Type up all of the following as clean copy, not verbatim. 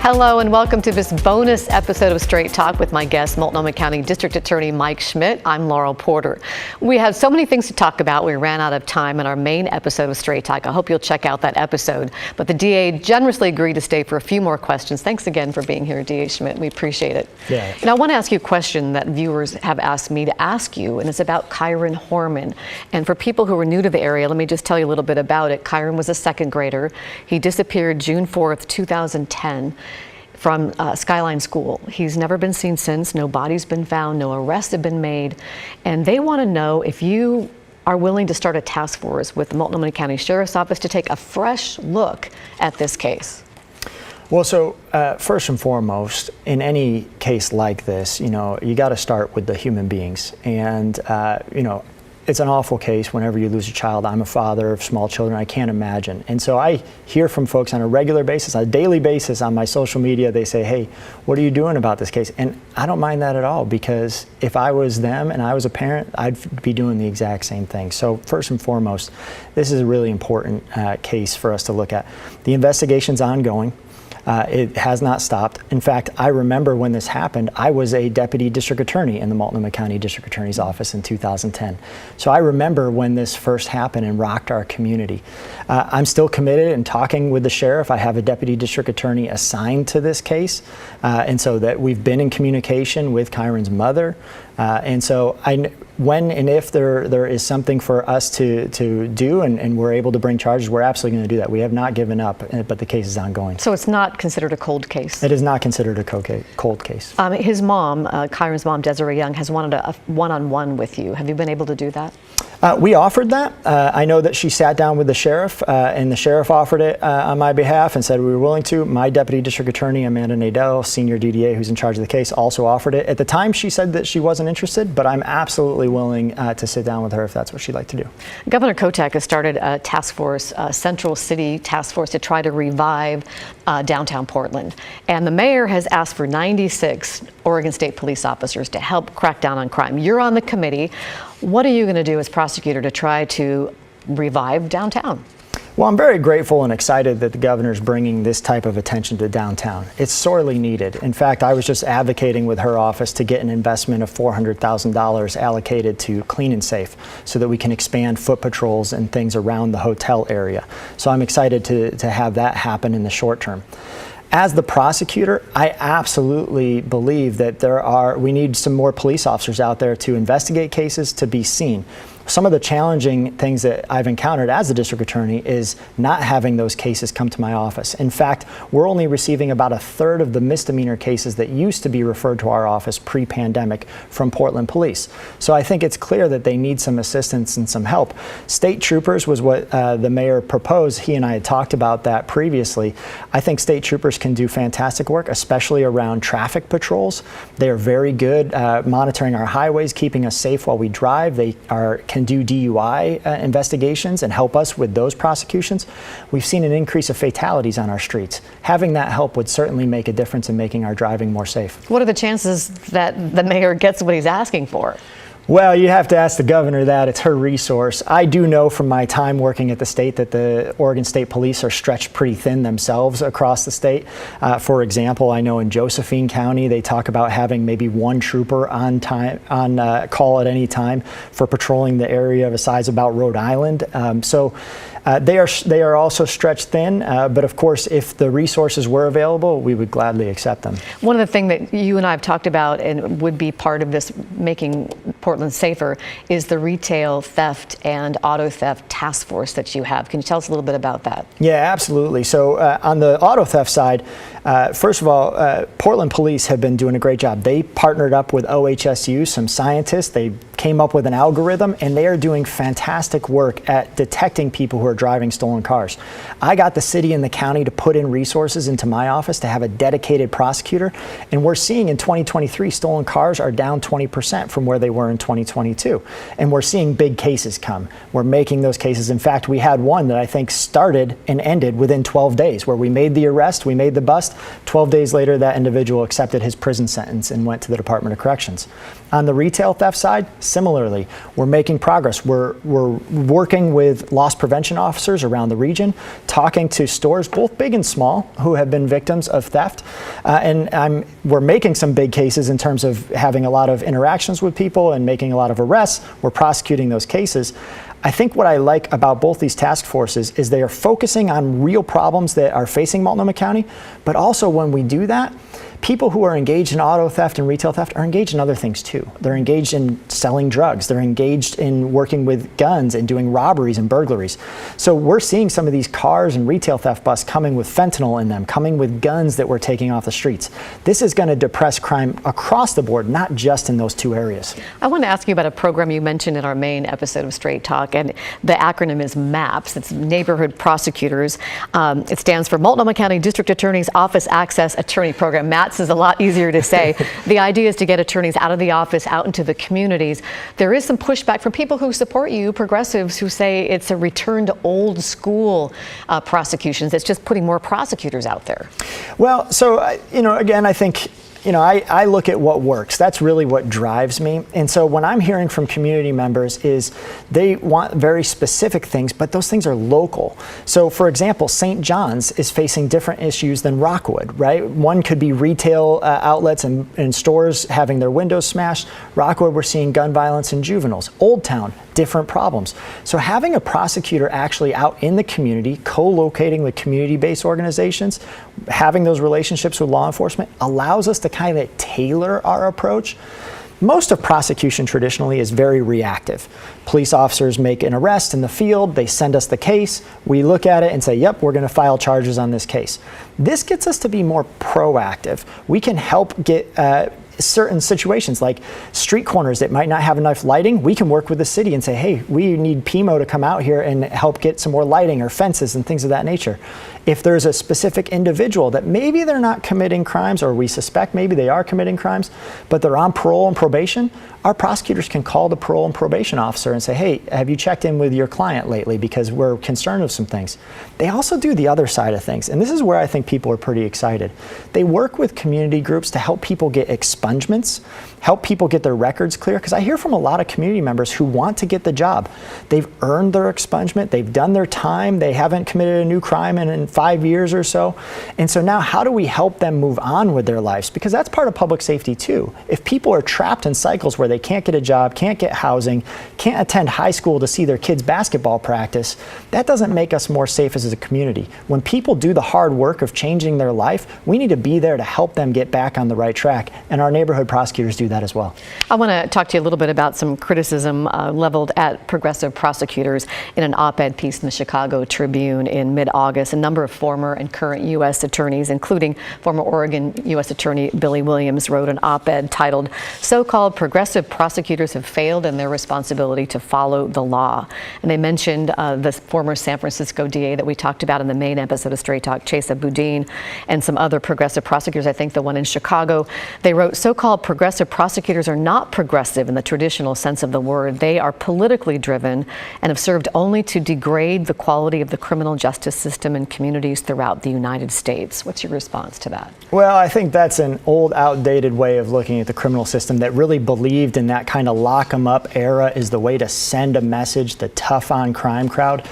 Hello and welcome to this bonus episode of Straight Talk with my guest, Multnomah County District Attorney Mike Schmidt. I'm Laural Porter. We have so many things to talk about. We ran out of time in our main episode of Straight Talk. I hope you'll check out that episode. But the DA generously agreed to stay for a few more questions. Thanks again for being here, DA Schmidt. We appreciate it. Yeah. And I want to ask you a question that viewers have asked me to ask you, and it's about Kiren Horman. And for people who are new to the area, let me just tell you a little bit about it. Kiren was a second grader. He disappeared June 4th, 2010. From Skyline School. He's never been seen since. No body's been found, no arrests have been made. And they want to know if you are willing to start a task force with the Multnomah County Sheriff's Office to take a fresh look at this case. Well, so first and foremost, in any case like this, you got to start with the human beings. And, it's an awful case whenever you lose a child. I'm a father of small children. I can't imagine. And so I hear from folks on a regular basis, on a daily basis on my social media. They say, hey, what are you doing about this case? And I don't mind that at all, because if I was them and I was a parent, I'd be doing the exact same thing. So first and foremost, this is a really important case for us to look at. The investigation's ongoing. It has not stopped. In fact, I remember when this happened, I was a deputy district attorney in the Multnomah County District Attorney's Office in 2010. So I remember when this first happened and rocked our community. I'm still committed and talking with the sheriff. I have a deputy district attorney assigned to this case. And so that we've been in communication with Kiren's mother. And so when and if there is something for us to do and we're able to bring charges, we're absolutely going to do that. We have not given up, but the case is ongoing. So it's not considered a cold case? It is not considered a cold case. His mom, Kiren's mom, Desiree Young, has wanted a one-on-one with you. Have you been able to do that? We offered that. I know that she sat down with the sheriff, and the sheriff offered it on my behalf and said we were willing to. My deputy district attorney, Amanda Nadell, senior DDA who's in charge of the case, also offered it. At the time, she said that she wasn't interested, but I'm absolutely willing to sit down with her if that's what she'd like to do. Governor Kotek has started a task force, a Central City task force, to try to revive downtown Portland. And the mayor has asked for 96 Oregon State police officers to help crack down on crime. You're on the committee. What are you going to do as prosecutor to try to revive downtown? Well, I'm very grateful and excited that the governor's bringing this type of attention to downtown. It's sorely needed. In fact, I was just advocating with her office to get an investment of $400,000 allocated to Clean and Safe so that we can expand foot patrols and things around the hotel area. So I'm excited to have that happen in the short term. As the prosecutor, I absolutely believe that we need some more police officers out there to investigate cases, to be seen. Some of the challenging things that I've encountered as a district attorney is not having those cases come to my office. In fact, we're only receiving about a third of the misdemeanor cases that used to be referred to our office pre-pandemic from Portland police. So I think it's clear that they need some assistance and some help. State troopers was what the mayor proposed. He and I had talked about that previously. I think state troopers can do fantastic work, especially around traffic patrols. They are very good monitoring our highways, keeping us safe while we drive. They can do DUI investigations and help us with those prosecutions. We've seen an increase of fatalities on our streets. Having that help would certainly make a difference in making our driving more safe. What are the chances that the mayor gets what he's asking for? Well, you have to ask the governor that. It's her resource. I do know from my time working at the state that the Oregon State Police are stretched pretty thin themselves across the state. For example, I know in Josephine County, they talk about having maybe one trooper on call at any time for patrolling the area of a size about Rhode Island. They are also stretched thin, but of course, if the resources were available, we would gladly accept them. One of the things that you and I have talked about and would be part of this making Portland safer is the retail theft and auto theft task force that you have. Can you tell us a little bit about that? Yeah, absolutely. So on the auto theft side, first of all, Portland police have been doing a great job. They partnered up with OHSU, some scientists. They came up with an algorithm, and they are doing fantastic work at detecting people who are driving stolen cars. I got the city and the county to put in resources into my office to have a dedicated prosecutor, and we're seeing in 2023 stolen cars are down 20% from where they were in 2022, and we're seeing big cases come. We're making those cases. In fact, we had one that I think started and ended within 12 days where we made the arrest, we made the bust. 12 days later, that individual accepted his prison sentence and went to the Department of Corrections. On the retail theft side, Similarly, we're making progress. We're working with loss prevention officers around the region, talking to stores, both big and small, who have been victims of theft. We're making some big cases in terms of having a lot of interactions with people and making a lot of arrests. We're prosecuting those cases. I think what I like about both these task forces is they are focusing on real problems that are facing Multnomah County, but also when we do that, people who are engaged in auto theft and retail theft are engaged in other things too. They're engaged in selling drugs. They're engaged in working with guns and doing robberies and burglaries. So we're seeing some of these cars and retail theft busts coming with fentanyl in them, coming with guns that we're taking off the streets. This is going to depress crime across the board, not just in those two areas. I want to ask you about a program you mentioned in our main episode of Straight Talk, and the acronym is MAPS. It's Neighborhood Prosecutors. It stands for Multnomah County District Attorney's Office Access Attorney Program. MATS is a lot easier to say. The idea is to get attorneys out of the office, out into the communities. There is some pushback from people who support you, progressives, who say it's a return to old school prosecutions. It's just putting more prosecutors out there. Well, so, again, I think, I look at what works. That's really what drives me. And so when I'm hearing from community members is they want very specific things, but those things are local. So for example, St. John's is facing different issues than Rockwood, right? One could be retail outlets and stores having their windows smashed. Rockwood, we're seeing gun violence in juveniles. Old Town, different problems. So having a prosecutor actually out in the community, co-locating with community-based organizations, having those relationships with law enforcement allows us to kind of tailor our approach. Most of prosecution traditionally is very reactive. Police officers make an arrest in the field, they send us the case, we look at it and say, yep, we're going to file charges on this case. This gets us to be more proactive. We can help get certain situations like street corners that might not have enough lighting. We can work with the city and say, hey, we need PMO to come out here and help get some more lighting or fences and things of that nature. If there's a specific individual that maybe they're not committing crimes, or we suspect maybe they are committing crimes, but they're on parole and probation, our prosecutors can call the parole and probation officer and say, hey, have you checked in with your client lately because we're concerned of some things. They also do the other side of things, and this is where I think people are pretty excited. They work with community groups to help people get expungements, help people get their records clear, because I hear from a lot of community members who want to get the job. They've earned their expungement, they've done their time, they haven't committed a new crime in 5 years or so. And so now how do we help them move on with their lives? Because that's part of public safety too. If people are trapped in cycles where they can't get a job, can't get housing, can't attend high school to see their kids' basketball practice, that doesn't make us more safe as a community. When people do the hard work of changing their life, we need to be there to help them get back on the right track. And our neighborhood prosecutors do that as well. I want to talk to you a little bit about some criticism leveled at progressive prosecutors in an op-ed piece in the Chicago Tribune in mid-August. A number of former and current U.S. attorneys, including former Oregon U.S. Attorney Billy Williams, wrote an op-ed titled, "So-Called Progressive Prosecutors Have Failed in Their Responsibility to Follow the Law." And they mentioned the former San Francisco DA that we talked about in the main episode of Straight Talk, Chesa Boudin, and some other progressive prosecutors. I think the one in Chicago, they wrote, "So-called progressive prosecutors are not progressive in the traditional sense of the word. They are politically driven and have served only to degrade the quality of the criminal justice system in communities throughout the United States." What's your response to that? Well, I think that's an old, outdated way of looking at the criminal system that really believed in that kind of lock 'em up era is the way to send a message, the tough on crime crowd.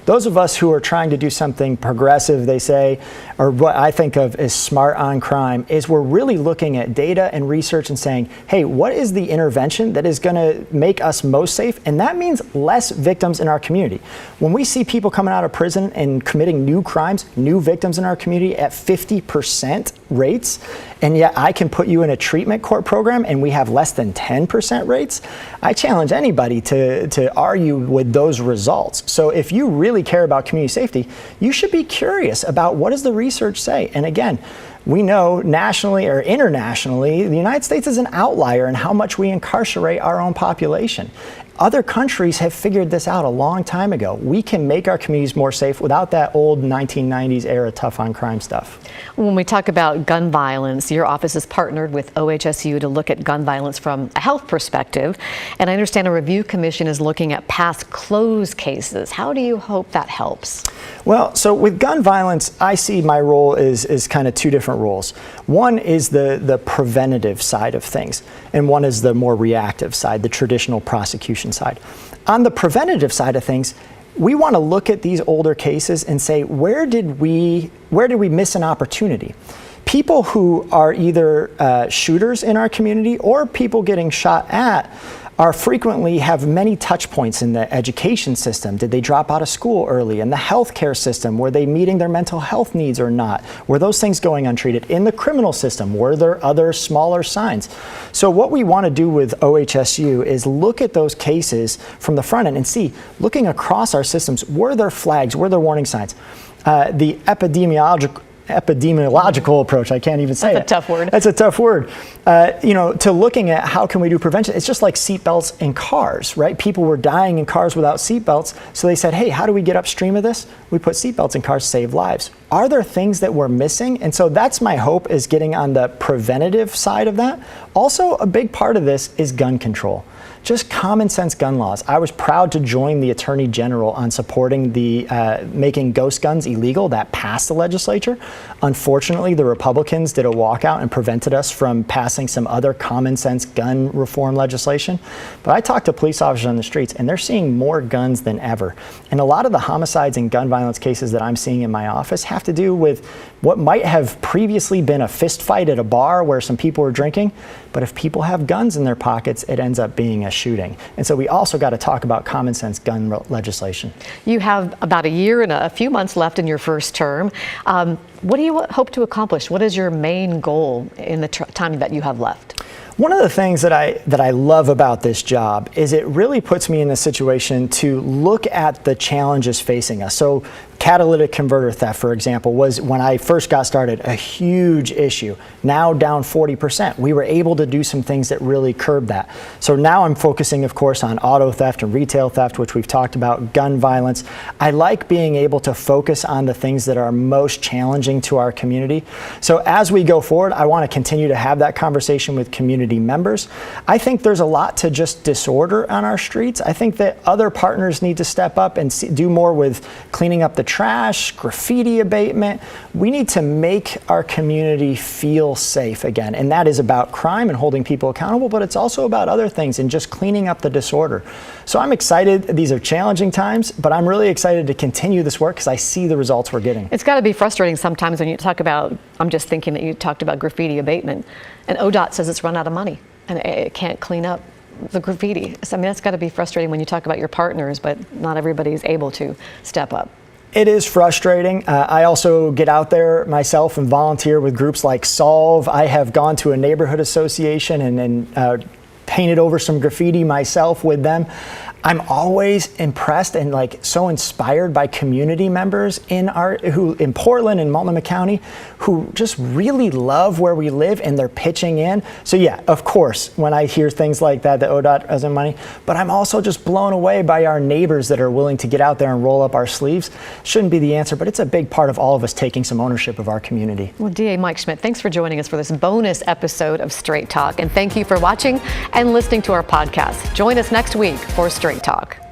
Those of us who are trying to do something progressive, they say, or what I think of as smart on crime, is we're really looking at data and research and saying, hey, what is the intervention that is going to make us most safe? And that means less victims in our community. When we see people coming out of prison and committing new crimes, new victims in our community at 50% rates, and yet I can put you in a treatment court program and we have less than 10% rates, I challenge anybody to argue with those results. So if you really care about community safety, you should be curious about what does the research say. And again, we know nationally or internationally, the United States is an outlier in how much we incarcerate our own population. Other countries have figured this out a long time ago. We can make our communities more safe without that old 1990s era tough on crime stuff. When we talk about gun violence, your office has partnered with OHSU to look at gun violence from a health perspective. And I understand a review commission is looking at past closed cases. How do you hope that helps? Well, so with gun violence, I see my role is kind of two different roles. One is the preventative side of things, and one is the more reactive side, the traditional prosecution side. On the preventative side of things, we want to look at these older cases and say, where did we miss an opportunity? People who are either shooters in our community or people getting shot at are frequently have many touch points in the education system. Did they drop out of school early? In the healthcare system, were they meeting their mental health needs or not? Were those things going untreated? In the criminal system, were there other smaller signs? So what we want to do with OHSU is look at those cases from the front end and see, looking across our systems, were there flags, were there warning signs? The epidemiological approach, I can't even say it. That's a tough word. That's a tough word. To looking at how can we do prevention. It's just like seatbelts in cars, right? People were dying in cars without seatbelts, so they said, hey, how do we get upstream of this? We put seatbelts in cars to save lives. Are there things that we're missing? And so that's my hope, is getting on the preventative side of that. Also, a big part of this is gun control. Just common sense gun laws. I was proud to join the Attorney General on supporting the making ghost guns illegal. That passed the legislature. Unfortunately, the Republicans did a walkout and prevented us from passing some other common sense gun reform legislation. But I talked to police officers on the streets, and they're seeing more guns than ever. And a lot of the homicides and gun violence cases that I'm seeing in my office have to do with what might have previously been a fist fight at a bar where some people were drinking. But if people have guns in their pockets, it ends up being a shooting. And so we also got to talk about common sense gun legislation. You have about a year and a few months left in your first term. What do you hope to accomplish? What is your main goal in the time that you have left? One of the things that I love about this job is it really puts me in a situation to look at the challenges facing us. So catalytic converter theft, for example, was, when I first got started, a huge issue. Now down 40%. We were able to do some things that really curbed that. So now I'm focusing, of course, on auto theft and retail theft, which we've talked about, gun violence. I like being able to focus on the things that are most challenging to our community. So as we go forward, I want to continue to have that conversation with community members. I think there's a lot to just disorder on our streets. I think that other partners need to step up and do more with cleaning up the trash, graffiti abatement. We need to make our community feel safe again. And that is about crime and holding people accountable, but it's also about other things and just cleaning up the disorder. So I'm excited. These are challenging times, but I'm really excited to continue this work because I see the results we're getting. It's got to be frustrating sometimes when you talk about, I'm just thinking that you talked about graffiti abatement, and ODOT says it's run out of money and it can't clean up the graffiti. So, I mean, that's got to be frustrating when you talk about your partners, but not everybody is able to step up. It is frustrating. I also get out there myself and volunteer with groups like Solve. I have gone to a neighborhood association and painted over some graffiti myself with them. I'm always impressed and so inspired by community members in Portland and Multnomah County who just really love where we live, and they're pitching in. So yeah, of course, when I hear things like that ODOT doesn't money, but I'm also just blown away by our neighbors that are willing to get out there and roll up our sleeves. Shouldn't be the answer, but it's a big part of all of us taking some ownership of our community. Well, DA Mike Schmidt, thanks for joining us for this bonus episode of Straight Talk, and thank you for watching and listening to our podcast. Join us next week for Straight Talk.